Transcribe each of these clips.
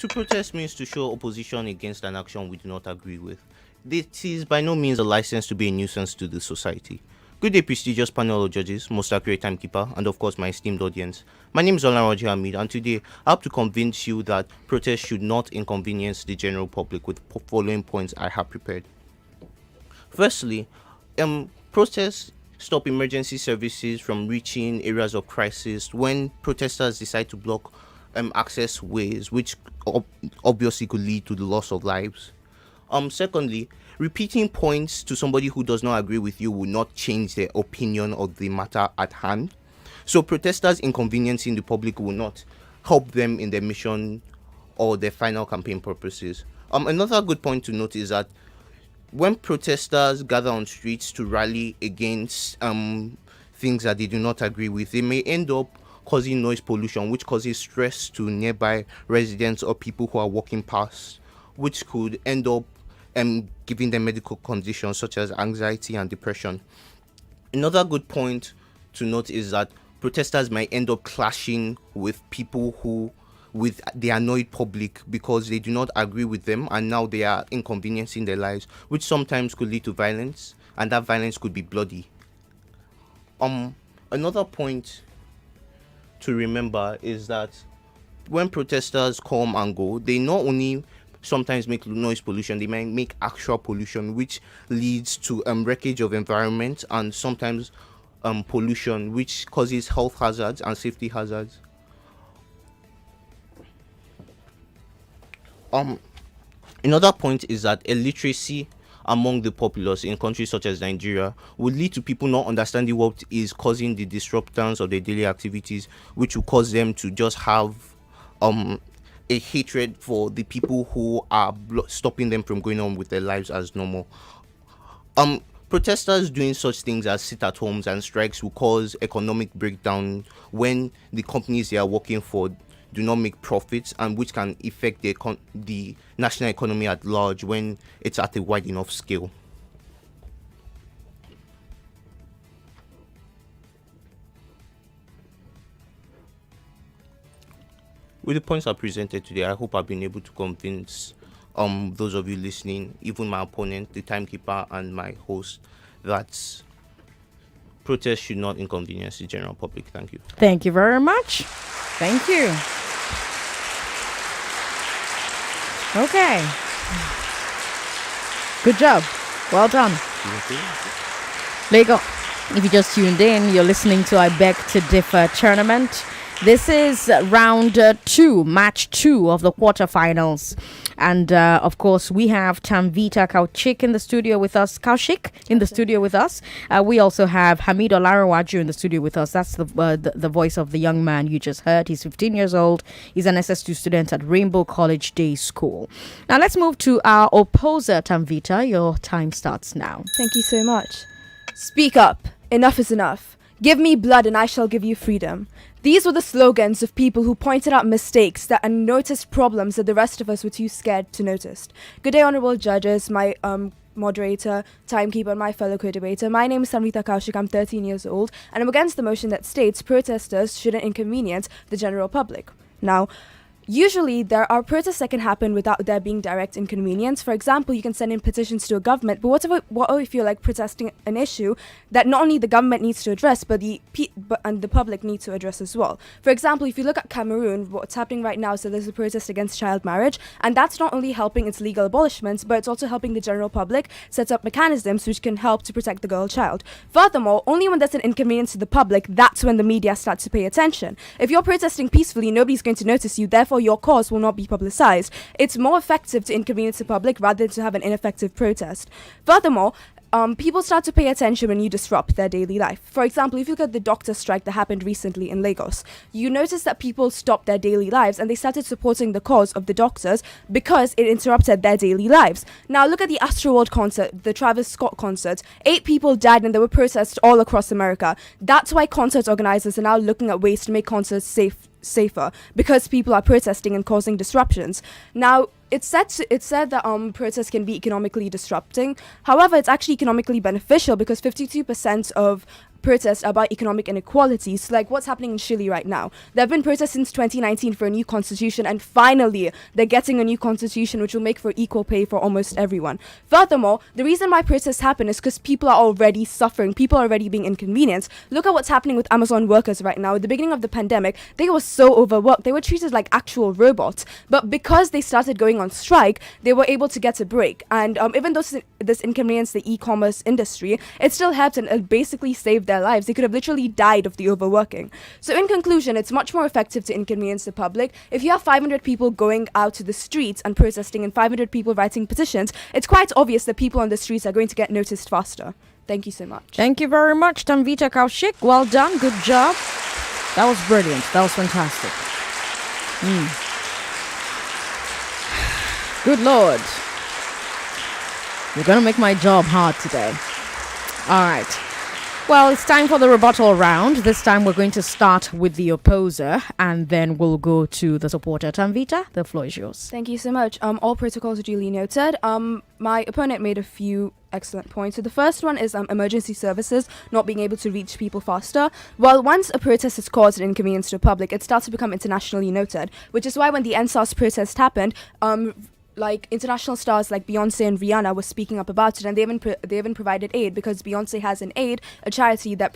To protest means to show opposition against an action we do not agree with. This is by no means a license to be a nuisance to the society. Good day, prestigious panel of judges, most accurate timekeeper, and of course my esteemed audience. My name is Olarenwaju Hameed, and today I hope to convince you that protest should not inconvenience the general public with following points I have prepared. Firstly, protests stop emergency services from reaching areas of crisis when protesters decide to block access ways, which obviously could lead to the loss of lives. Secondly, repeating points to somebody who does not agree with you will not change their opinion of the matter at hand. So protesters inconveniencing the public will not help them in their mission or their final campaign purposes. Another good point to note is that when protesters gather on streets to rally against things that they do not agree with, they may end up causing noise pollution, which causes stress to nearby residents or people who are walking past, which could end up giving them medical conditions such as anxiety and depression. Another good point to note is that protesters might end up clashing with with the annoyed public because they do not agree with them, and now they are inconveniencing their lives, which sometimes could lead to violence, and that violence could be bloody. Another point to remember is that when protesters come and go, they not only sometimes make noise pollution, they might make actual pollution, which leads to wreckage of environment and sometimes pollution, which causes health hazards and safety hazards. Another point is that illiteracy among the populace in countries such as Nigeria would lead to people not understanding what is causing the disruptance of their daily activities, which will cause them to just have a hatred for the people who are stopping them from going on with their lives as normal. Protesters doing such things as sit-at-homes and strikes will cause economic breakdown when the companies they are working for do not make profits, and which can affect the national economy at large when it's at a wide enough scale. With the points I presented today, I hope I've been able to convince those of you listening, even my opponent, the timekeeper, and my host, that protests should not inconvenience the general public. Thank you. Thank you very much. Thank you. Okay. Good job. Well done. Lego, if you just tuned in, you're listening to I Beg to Differ tournament. This is round 2, match 2 of the quarterfinals. And of course, we have Tanvita Koushik in the studio with us. We also have Hameed Olarenwaju in the studio with us. That's the voice of the young man you just heard. He's 15 years old. He's an SS2 student at Rainbow College Day School. Now let's move to our opposer, Tanvita. Your time starts now. Thank you so much. Speak up. Enough is enough. Give me blood and I shall give you freedom. These were the slogans of people who pointed out mistakes and noticed problems that the rest of us were too scared to notice. Good day, honorable judges, my moderator, timekeeper, and my fellow co-debater. My name is Tanvita Koushik. I'm 13 years old, and I'm against the motion that states protesters shouldn't inconvenience the general public. Now, usually, there are protests that can happen without there being direct inconvenience. For example, you can send in petitions to a government, but what if you're like protesting an issue that not only the government needs to address, but the public needs to address as well. For example, if you look at Cameroon, what's happening right now, so there's a protest against child marriage, and that's not only helping its legal abolishments, but it's also helping the general public set up mechanisms which can help to protect the girl child. Furthermore, only when there's an inconvenience to the public, that's when the media starts to pay attention. If you're protesting peacefully, nobody's going to notice you, therefore your cause will not be publicized. It's more effective to inconvenience the public rather than to have an ineffective protest. Furthermore, people start to pay attention when you disrupt their daily life. For example, if you look at the doctor strike that happened recently in Lagos, you notice that people stopped their daily lives and they started supporting the cause of the doctors because it interrupted their daily lives. Now look at the Astroworld concert, the Travis Scott concert. 8 people died and there were protests all across America. That's why concert organizers are now looking at ways to make concerts safer because people are protesting and causing disruptions. Now, it's said that protests can be economically disrupting. However, it's actually economically beneficial because 52% of protests about economic inequalities, like what's happening in Chile right now. There have been protests since 2019 for a new constitution, and finally they're getting a new constitution which will make for equal pay for almost everyone. Furthermore, the reason why protests happen is because people are already suffering, people are already being inconvenienced. Look at what's happening with Amazon workers right now. At the beginning of the pandemic, they were so overworked, they were treated like actual robots, but because they started going on strike, they were able to get a break. And even though this inconvenienced the e-commerce industry, it still helped and it basically saved their lives. They could have literally died of the overworking. So in conclusion, it's much more effective to inconvenience the public. If you have 500 people going out to the streets and protesting and 500 people writing petitions, it's quite obvious that people on the streets are going to get noticed faster. Thank you so much. Thank you very much, Tanvita Koushik. Well done. Good job. That was brilliant. That was fantastic. Good Lord. You're going to make my job hard today. All right. Well, it's time for the rebuttal round. This time we're going to start with the opposer and then we'll go to the supporter. Tanvita, the floor is yours. Thank you so much. All protocols are duly noted. My opponent made a few excellent points. So the first one is emergency services not being able to reach people faster. Well, once a protest has caused an inconvenience to the public, it starts to become internationally noted, which is why when the NSAS protest happened, like international stars like Beyonce and Rihanna were speaking up about it, and they even provided aid, because Beyonce has an aid, a charity that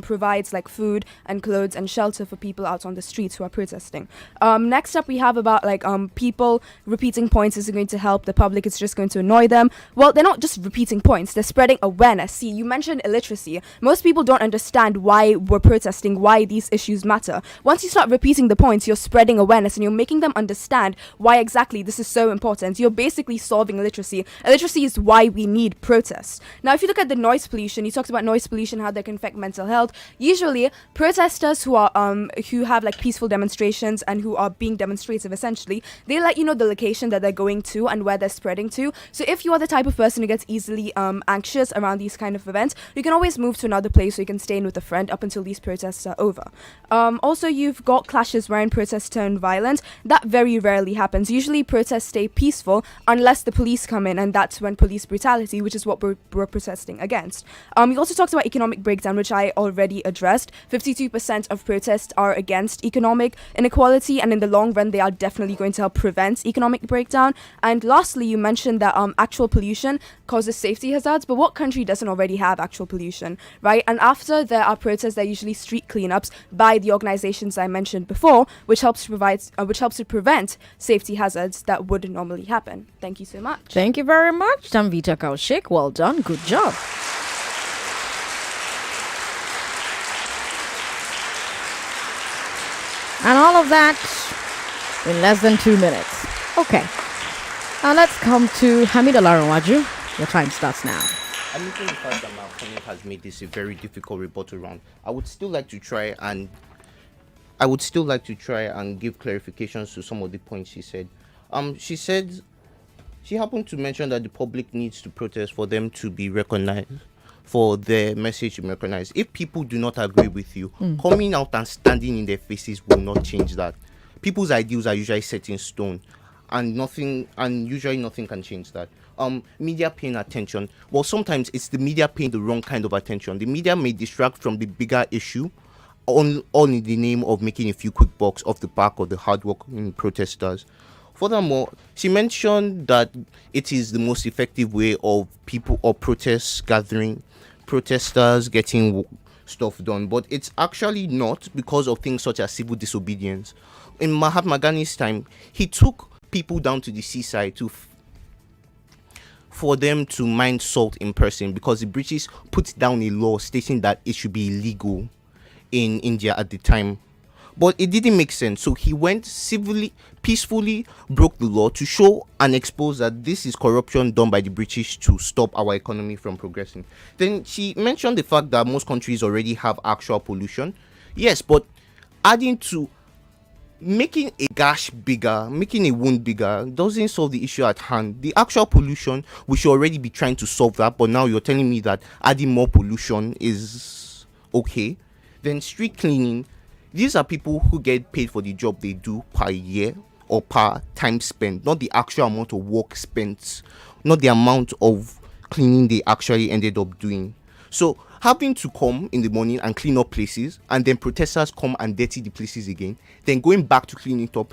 provides like food and clothes and shelter for people out on the streets who are protesting. Next up, we have about like people repeating points isn't going to help the public; it's just going to annoy them. Well, they're not just repeating points; they're spreading awareness. See, you mentioned illiteracy. Most people don't understand why we're protesting, why these issues matter. Once you start repeating the points, you're spreading awareness and you're making them understand why exactly this is so important. You're basically solving illiteracy. Illiteracy is why we need protests. Now, if you look at the noise pollution, you talked about noise pollution, how that can affect mental health. Usually, protesters who are who have like peaceful demonstrations and who are being demonstrative, essentially, they let you know the location that they're going to and where they're spreading to. So if you are the type of person who gets easily anxious around these kind of events, you can always move to another place, so you can stay in with a friend up until these protests are over. Also, you've got clashes wherein protests turn violent. That very rarely happens. Usually, protests stay peaceful unless the police come in, and that's when police brutality, which is what we're protesting against. You also talked about economic breakdown, which I already addressed. 52% of protests are against economic inequality, and in the long run, they are definitely going to help prevent economic breakdown. And lastly, you mentioned that actual pollution causes safety hazards, but what country doesn't already have actual pollution, right? And after there are protests, there are usually street cleanups by the organizations I mentioned before, which helps to prevent safety hazards that would normally happen. Thank you so much. Thank you very much, Tanvita Koushik. Well done. Good job. And all of that in less than 2 minutes. Okay. Now let's come to Hameed Olarenwaju. Your time starts now. I'm looking at the fact that my opponent has made this a very difficult rebuttal round. I would still like to try and give clarifications to some of the points she said. She happened to mention that the public needs to protest for them to be recognized, for their message to be recognized. If people do not agree with you, coming out and standing in their faces will not change that. People's ideals are usually set in stone, and usually nothing can change that. Media paying attention. Well, sometimes it's the media paying the wrong kind of attention. The media may distract from the bigger issue, all in the name of making a few quick bucks off the back of the hardworking protesters. Furthermore, she mentioned that it is the most effective way of people or protesters getting stuff done, but it's actually not, because of things such as civil disobedience. In Mahatma Gandhi's time, he took people down to the seaside for them to mine salt in person, because the British put down a law stating that it should be illegal in India at the time. But it didn't make sense, so he went peacefully broke the law to show and expose that this is corruption done by the British to stop our economy from progressing. Then she mentioned the fact that most countries already have actual pollution. Yes, but adding to making a gash bigger, making a wound bigger, doesn't solve the issue at hand. The actual pollution, we should already be trying to solve that, but now you're telling me that adding more pollution is okay. Then street cleaning. These are people who get paid for the job they do per year or per time spent, not the actual amount of work spent, not the amount of cleaning they actually ended up doing. So having to come in the morning and clean up places, and then protesters come and dirty the places again, then going back to clean it up,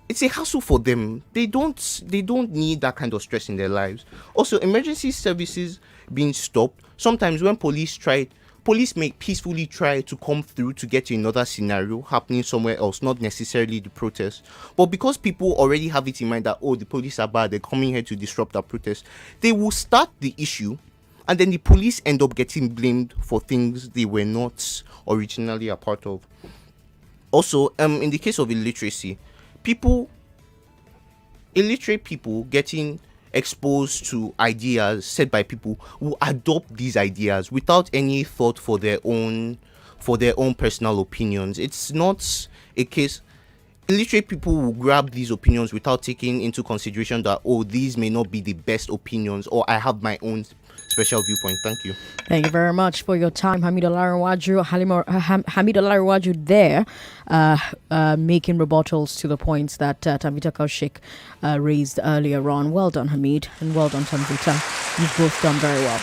it's a hassle for them. They don't need that kind of stress in their lives. Also, emergency services being stopped. Sometimes when police may peacefully try to come through to get to another scenario happening somewhere else, not necessarily the protest. But because people already have it in mind that, oh, the police are bad, they're coming here to disrupt our protest, they will start the issue, and then the police end up getting blamed for things they were not originally a part of. Also, in the case of illiteracy, illiterate people getting exposed to ideas said by people who adopt these ideas without any thought for their own personal opinions. It's not a case. Illiterate people will grab these opinions without taking into consideration that, oh, these may not be the best opinions, or I have my own special viewpoint. Thank you. Thank you very much for your time, Hameed Olarenwaju. Hameed Olarenwaju there, making rebuttals to the points that Tanvita Koushik raised earlier on. Well done, Hameed, and well done, Tanvita. You've both done very well.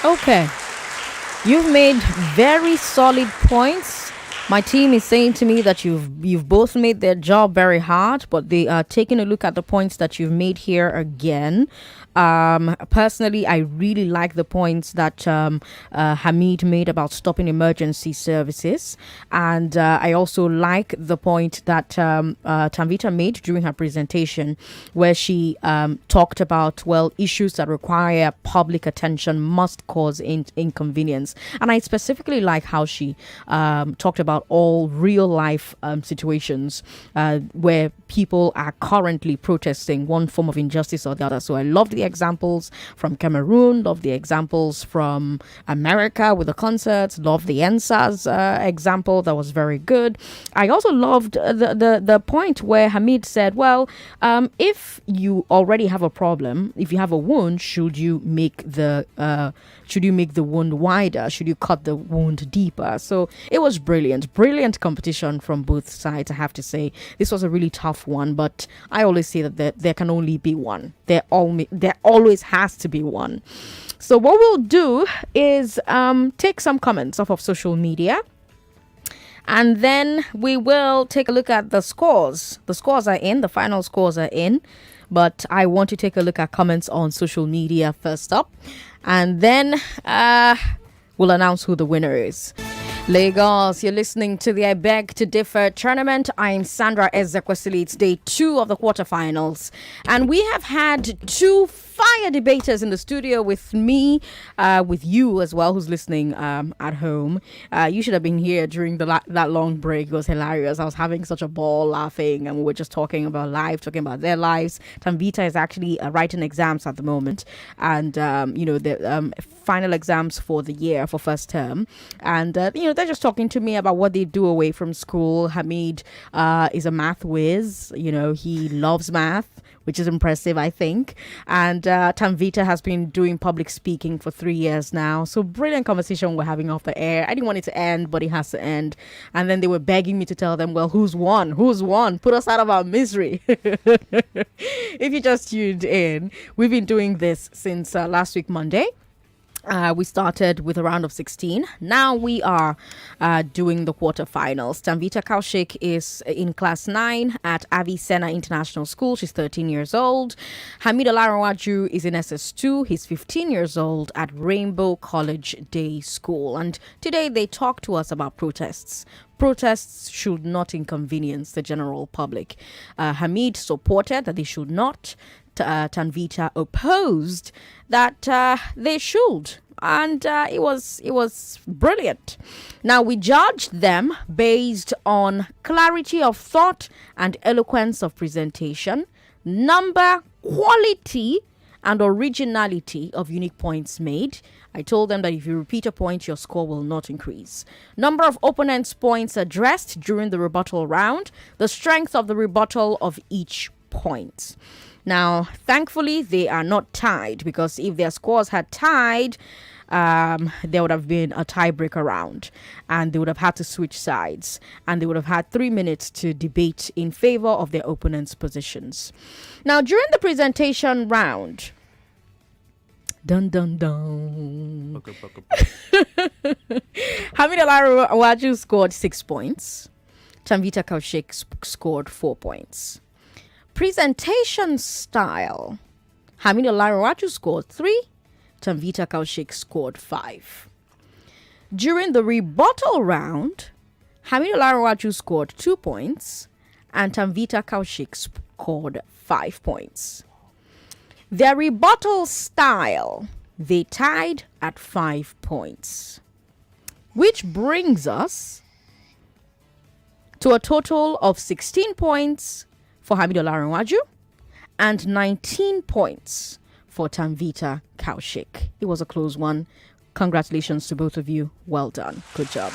Okay. You've made very solid points. My team is saying to me that you've both made their job very hard, but they are taking a look at the points that you've made here again. Personally, I really like the points that Hameed made about stopping emergency services, and I also like the point that Tanvita made during her presentation, where she talked about, well, issues that require public attention must cause inconvenience, and I specifically like how she talked about all real life situations where people are currently protesting one form of injustice or the other. So I love the examples from Cameroon, love the examples from America with the concerts, love the NSAS example, that was very good. I also loved the point where Hameed said, well, if you already have a problem, if you have a wound, should you make the wound wider? Should you cut the wound deeper? So it was brilliant competition from both sides, I have to say. This was a really tough one, but I always say that there can only be one. There always has to be one. So what we'll do is take some comments off of social media, and then we will take a look at the scores. The scores are in, the final scores are in, but I want to take a look at comments on social media first up, and then we'll announce who the winner is. Lagos, you're listening to the I Beg to Differ tournament. I'm Sandra Ezekwesili. It's day 2 of the quarterfinals. And we have had 2 fire debaters in the studio with me, with you as well, who's listening at home. You should have been here during that long break. It was hilarious. I was having such a ball laughing, and we were just talking about life, talking about their lives. Tanvita is actually writing exams at the moment, and the final exams for the year for first term, and they're just talking to me about what they do away from school. Hameed is a math whiz. He loves math, which is impressive, I think. And Tanvita has been doing public speaking for 3 years now. So brilliant conversation we're having off the air. I didn't want it to end, but it has to end. And then they were begging me to tell them, well, who's won? Who's won? Put us out of our misery. If you just tuned in, we've been doing this since last week, Monday. We started with a round of 16. Now we are doing the quarterfinals. Tanvita Koushik is in class 9 at Avicenna International School. She's 13 years old. Hameed Olarenwaju is in SS2. He's 15 years old at Rainbow College Day School. And today they talk to us about protests. Protests should not inconvenience the general public. Hameed supported that they should not. Tanvita opposed that they should, and it was brilliant. Now we judged them based on clarity of thought and eloquence of presentation, number, quality, and originality of unique points made. I told them that if you repeat a point, your score will not increase. Number of opponents' points addressed during the rebuttal round, the strength of the rebuttal of each point. Now, thankfully, they are not tied, because if their scores had tied, there would have been a tiebreaker round, and they would have had to switch sides, and they would have had 3 minutes to debate in favor of their opponent's positions. Now, during the presentation round, dun dun dun, Hameed Olarenwaju scored 6 points. Tanvita Koushik scored 4 points. Presentation style, Hameed Olarenwaju scored 3. Tanvita Koushik scored 5. During the rebuttal round, Hameed Olarenwaju scored 2 points and Tanvita Koushik scored 5 points. Their rebuttal style, they tied at 5 points, which brings us to a total of 16 points for Hameed Olarenwaju and 19 points for Tanvita Koushik. It was a close one. Congratulations to both of you. Well done. Good job.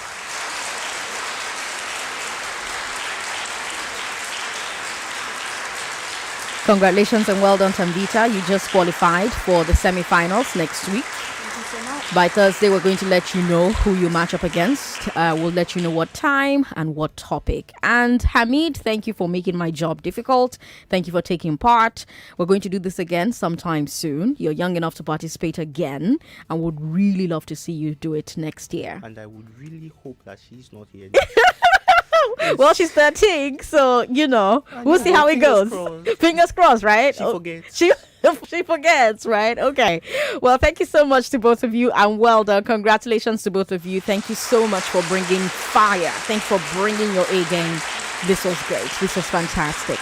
Congratulations and well done, Tanvita. You just qualified for the semi-finals next week. By Thursday, we're going to let you know who you match up against. We'll let you know what time and what topic. And Hameed, thank you for making my job difficult. Thank you for taking part. We're going to do this again sometime soon. You're young enough to participate again, and would really love to see you do it next year. And I would really hope that she's not here. Well, she's 13, so, we'll see how it goes. Fingers crossed, right? She forgets. She forgets, right? Okay. Well, thank you so much to both of you, and well done. Congratulations to both of you. Thank you so much for bringing fire. Thanks for bringing your A game. This was great. This was fantastic.